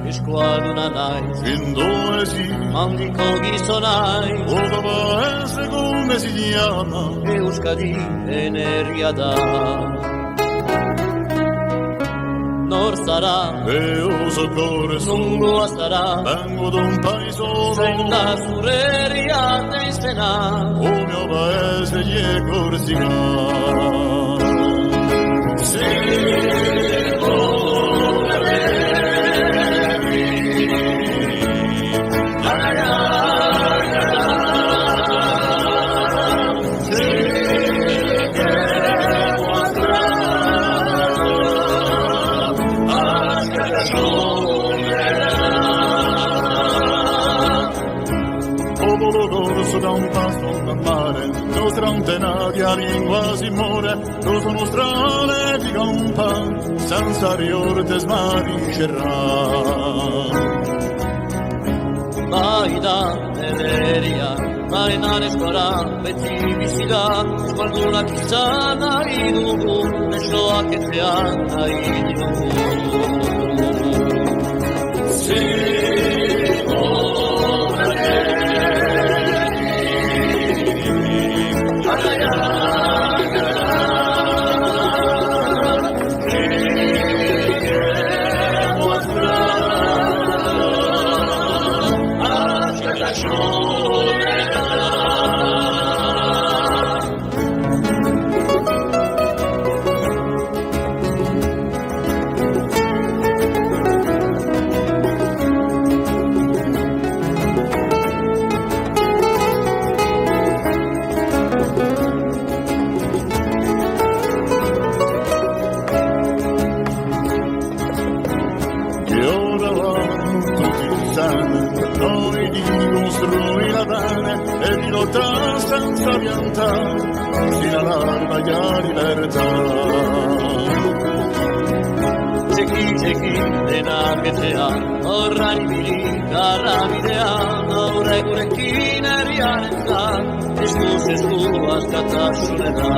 Eskuaduna naiz, Indoezi, handiko gizonaiz, Ogaba ez egun ezidiana, Euskadi energia da. Nor zara, Eusoko rezu, nungoa zara, Tango don paisolo, zein da zure herria teizena, Ogaba ez eieko rezina. Da un pasto al mare, nostra antena di lingua si muore, cosa nostra di campa, senza riorte smariscerà. Baida energia, baina eskora, beti bizida, eskualdunak izan nahi dugu, nesoak etxean nahi dugu. Noi di costruire bene e di lottare senza piantà fino all'alba e libertà. Txeki, denak etxean, horran ibili, garrabidean, aurre gurekin herriaren zan, eskuz esku askatasunera.